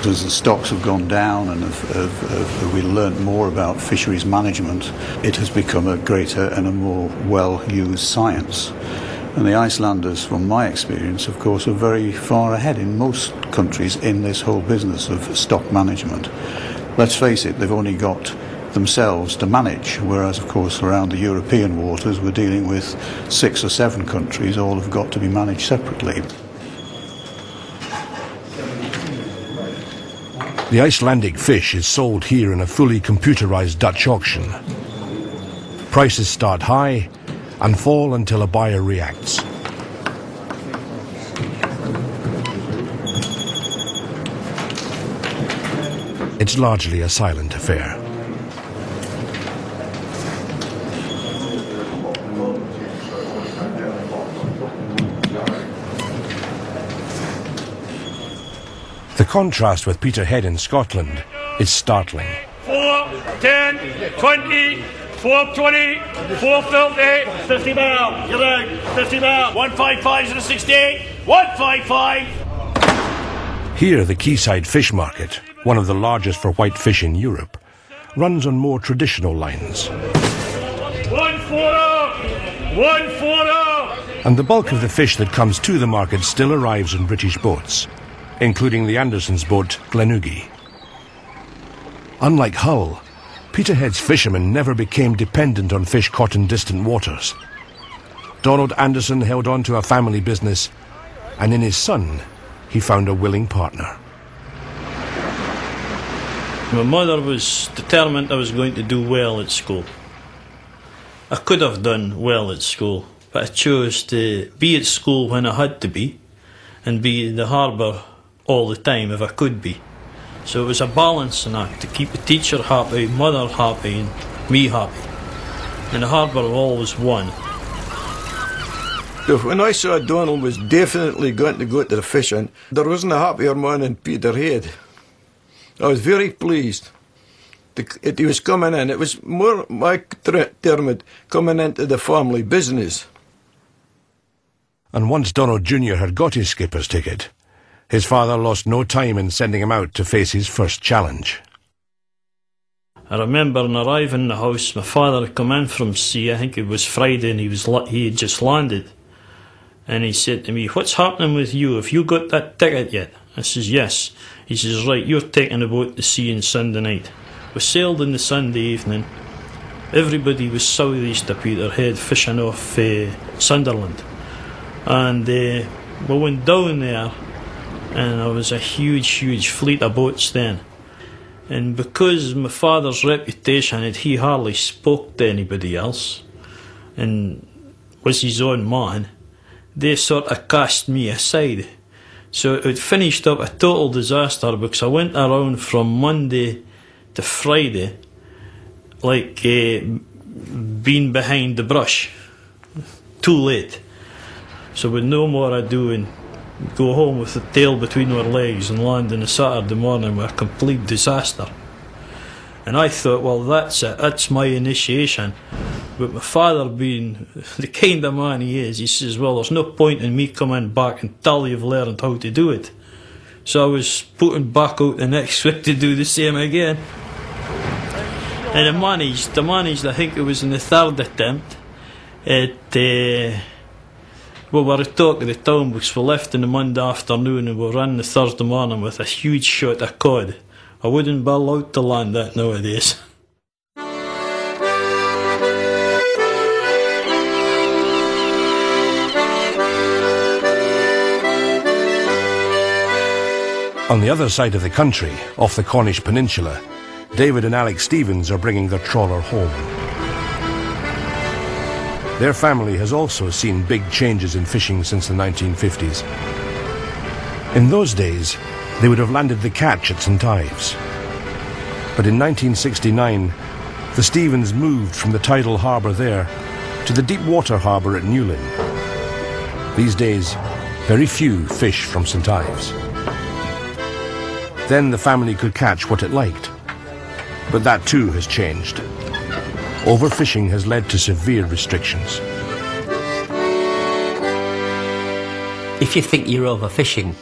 as the stocks have gone down and we learnt more about fisheries management, it has become a greater and a more well-used science. And the Icelanders, from my experience, of course, are very far ahead in most countries in this whole business of stock management. Let's face it, they've only got themselves to manage, whereas, of course, around the European waters, we're dealing with 6 or 7 countries, all have got to be managed separately. The Icelandic fish is sold here in a fully computerized Dutch auction. Prices start high and fall until a buyer reacts. It's largely a silent affair. The contrast with Peterhead in Scotland is startling. 4, 10, 20, 420, 450, 50 pound, you're out, 50 pound, 155 to 68, 155. Here, the quayside fish market, one of the largest for white fish in Europe, runs on more traditional lines. 140, 140. And the bulk of the fish that comes to the market still arrives in British boats, including the Andersons' boat, Glenugie. Unlike Hull, Peterhead's fishermen never became dependent on fish caught in distant waters. Donald Anderson held on to a family business, and in his son, he found a willing partner. My mother was determined I was going to do well at school. I could have done well at school, but I chose to be at school when I had to be, and be in the harbour all the time if I could be. So it was a balancing act to keep the teacher happy, mother happy and me happy. And the harbour always won. When I saw Donald was definitely going to go to the fishing, there wasn't a happier man in Peterhead. I was very pleased that he was coming in. It was more my term coming into the family business. And once Donald Jr. had got his skipper's ticket, his father lost no time in sending him out to face his first challenge. I remember on arriving in the house, my father had come in from sea, I think it was Friday, and he had just landed. And he said to me, "What's happening with you? Have you got that ticket yet?" I says, "Yes." He says, "Right, you're taking a boat to sea on Sunday night." We sailed on the Sunday evening. Everybody was southeast of Peterhead fishing off Sunderland. And we went down there, and there was a huge fleet of boats then. And because my father's reputation had he hardly spoke to anybody else and was his own man, they sort of cast me aside. So it finished up a total disaster because I went around from Monday to Friday like being behind the brush. Too late. So with no more ado and go home with the tail between our legs and land on a Saturday morning with a complete disaster. And I thought, well, that's it, that's my initiation. But my father being the kind of man he is, he says, well, there's no point in me coming back until you've learned how to do it. So I was putting back out the next week to do the same again. And I managed, I think it was in the 3rd attempt, well, we were talking to the town because we left on the Monday afternoon and we ran the Thursday morning with a huge shot of cod. I wouldn't be allowed to land that nowadays. On the other side of the country, off the Cornish peninsula, David and Alex Stevens are bringing their trawler home. Their family has also seen big changes in fishing since the 1950s. In those days, they would have landed the catch at St Ives. But in 1969, the Stevens moved from the tidal harbour there to the deep water harbour at Newlyn. These days, very few fish from St Ives. Then the family could catch what it liked. But that too has changed. Overfishing has led to severe restrictions. If you think you're overfishing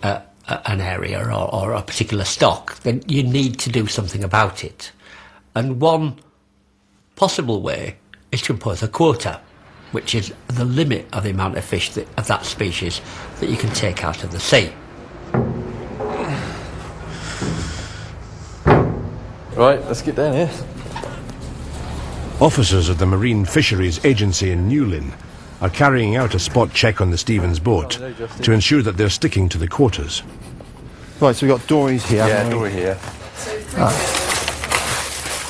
a an area or a particular stock, then you need to do something about it. And one possible way is to impose a quota, which is the limit of the amount of fish of that species that you can take out of the sea. Right, let's get down here. Officers of the Marine Fisheries Agency in Newlyn are carrying out a spot check on the Stevens boat to ensure that they're sticking to the quotas. Right, so we've got dories here. Yeah, dory here.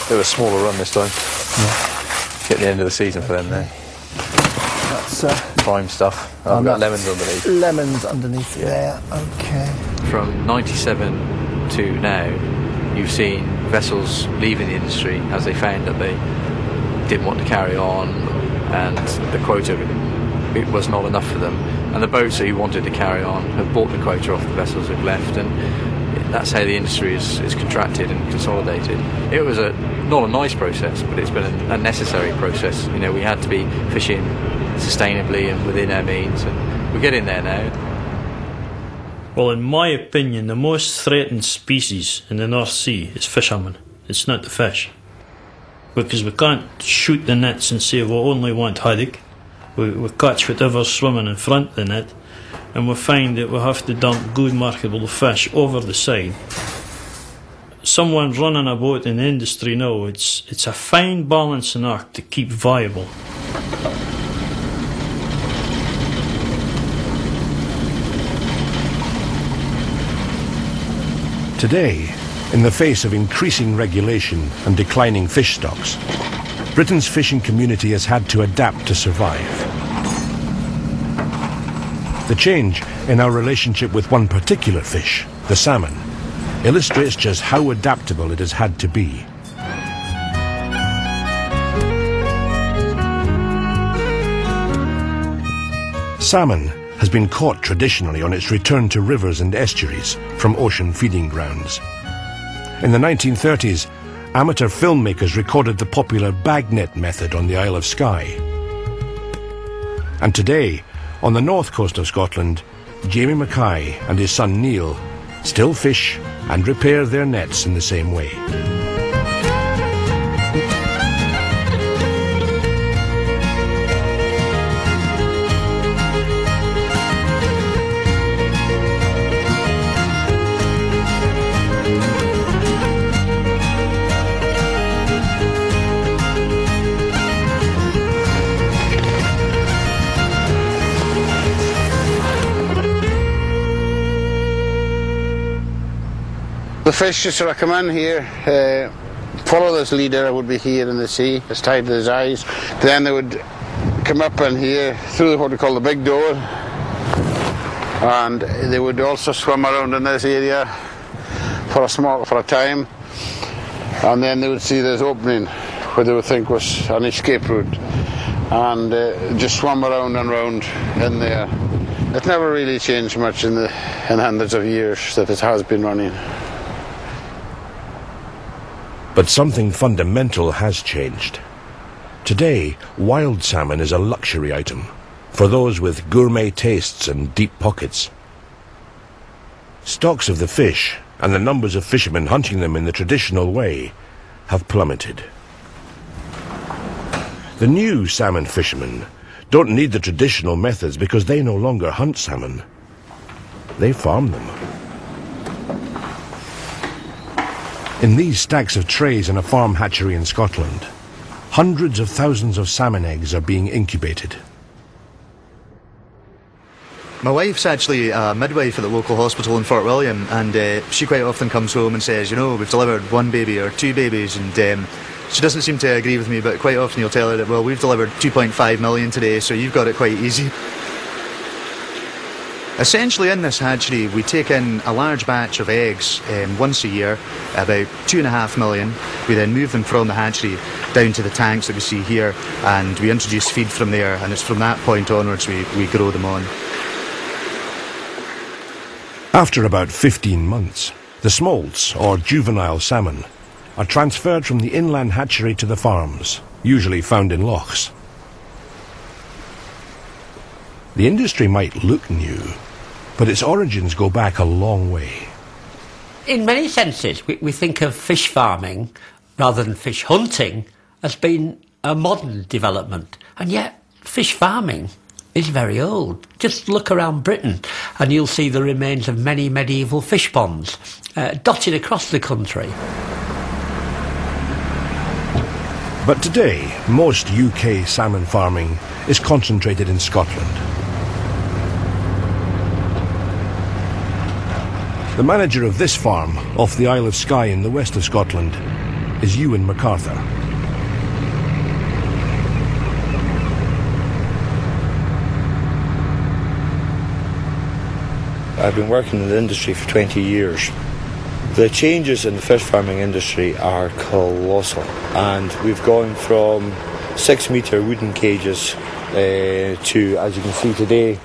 Bit of a smaller run this time. Yeah. Get the end of the season for them there. That's prime stuff. I've got lemons underneath. Lemons underneath there, okay. From 97 to now, you've seen vessels leaving the industry as they found that they didn't want to carry on and the quota, it was not enough for them. And the boats who wanted to carry on have bought the quota off the vessels who've left, and that's how the industry is contracted and consolidated. It was not a nice process, but it's been a necessary process. You know, we had to be fishing sustainably and within our means, and we're getting there now. Well, in my opinion, the most threatened species in the North Sea is fishermen. It's not the fish. Because we can't shoot the nets and say we only want haddock. We catch whatever's swimming in front of the net, and we find that we have to dump good marketable fish over the side. Someone running a boat in the industry now, it's a fine balancing act to keep viable. Today, in the face of increasing regulation and declining fish stocks, Britain's fishing community has had to adapt to survive. The change in our relationship with one particular fish, the salmon, illustrates just how adaptable it has had to be. Salmon has been caught traditionally on its return to rivers and estuaries from ocean feeding grounds. In the 1930s, amateur filmmakers recorded the popular bagnet method on the Isle of Skye. And today, on the north coast of Scotland, Jamie Mackay and his son Neil still fish and repair their nets in the same way. The fish just sort of come in here, follow this leader that would be here in the sea, it's tied to his eyes. Then they would come up in here through what we call the big door, and they would also swim around in this area for a time, and then they would see this opening where they would think was an escape route, and just swim around and round in there. It never really changed much in hundreds of years that it has been running. But something fundamental has changed. Today, wild salmon is a luxury item for those with gourmet tastes and deep pockets. Stocks of the fish and the numbers of fishermen hunting them in the traditional way have plummeted. The new salmon fishermen don't need the traditional methods because they no longer hunt salmon. They farm them. In these stacks of trays in a farm hatchery in Scotland, hundreds of thousands of salmon eggs are being incubated. My wife's actually a midwife at the local hospital in Fort William, and she quite often comes home and says, you know, we've delivered one baby or two babies, and she doesn't seem to agree with me, but quite often you'll tell her that, well, we've delivered 2.5 million today, so you've got it quite easy. Essentially, in this hatchery, we take in a large batch of eggs once a year, about 2.5 million. We then move them from the hatchery down to the tanks that we see here, and we introduce feed from there, and it's from that point onwards we grow them on. After about 15 months, the smolts, or juvenile salmon, are transferred from the inland hatchery to the farms, usually found in lochs. The industry might look new, but its origins go back a long way. In many senses, we think of fish farming, rather than fish hunting, as being a modern development. And yet, fish farming is very old. Just look around Britain and you'll see the remains of many medieval fish ponds dotted across the country. But today, most UK salmon farming is concentrated in Scotland. The manager of this farm, off the Isle of Skye in the west of Scotland, is Ewan MacArthur. I've been working in the industry for 20 years. The changes in the fish farming industry are colossal, and we've gone from 6-metre wooden cages to, as you can see today,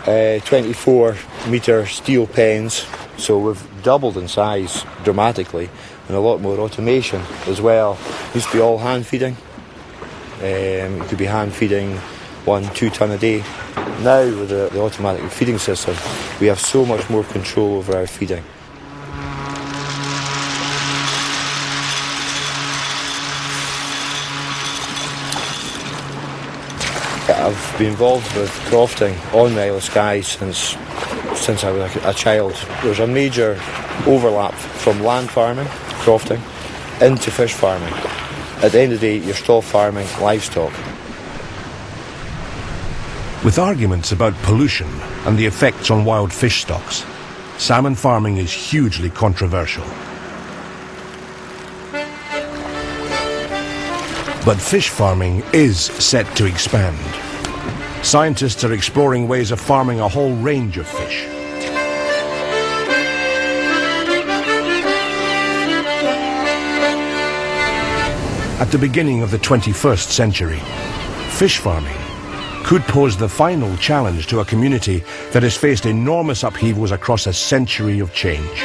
24-metre steel pens. So we've doubled in size dramatically, and a lot more automation as well. It used to be all hand feeding. You could be hand feeding 1-2 tonne a day. Now with the automatic feeding system, we have so much more control over our feeding. I've been involved with crofting on the Isle of Skye since I was a child. There's a major overlap from land farming, crofting, into fish farming. At the end of the day, you're still farming livestock. With arguments about pollution and the effects on wild fish stocks, salmon farming is hugely controversial. But fish farming is set to expand. Scientists are exploring ways of farming a whole range of fish. At the beginning of the 21st century, fish farming could pose the final challenge to a community that has faced enormous upheavals across a century of change.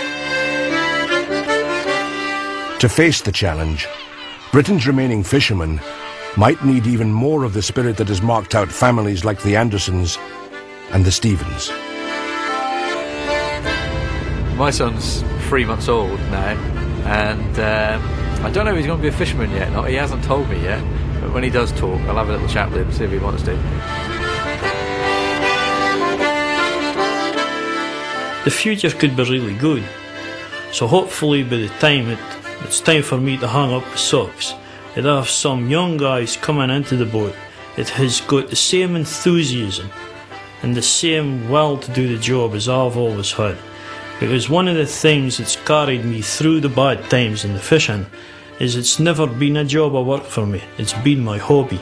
To face the challenge, Britain's remaining fishermen might need even more of the spirit that has marked out families like the Andersons and the Stephens. My son's 3 months old now, and I don't know if he's going to be a fisherman yet. He hasn't told me yet. But when he does talk, I'll have a little chat with him, see if he wants to. The future could be really good. So hopefully by the time it's time for me to hang up the socks, I'd have some young guys coming into the boat that has got the same enthusiasm and the same will to do the job as I've always had. Because one of the things that's carried me through the bad times in the fishing is it's never been a job of work for me, it's been my hobby.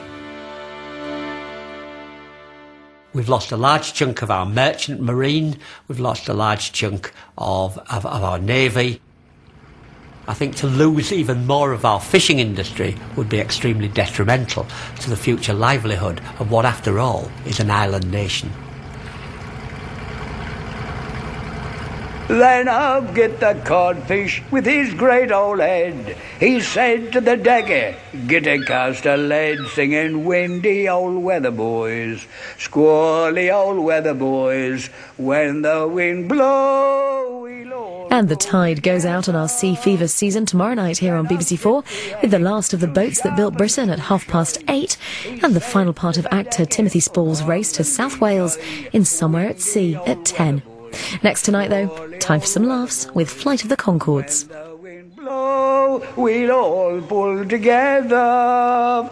We've lost a large chunk of our merchant marine, we've lost a large chunk of our navy. I think to lose even more of our fishing industry would be extremely detrimental to the future livelihood of what, after all, is an island nation. Then up get the codfish with his great old head. He said to the dagger, get a cast of lead, singing windy old weather boys, squally old weather boys, when the wind blow. And the tide goes out on our sea fever season tomorrow night here on BBC4 with the last of the boats that built Britain at 8:30 and the final part of actor Timothy Spall's race to South Wales in Somewhere at Sea at 10. Next tonight, though, time for some laughs with Flight of the Conchords. We'll all pull together.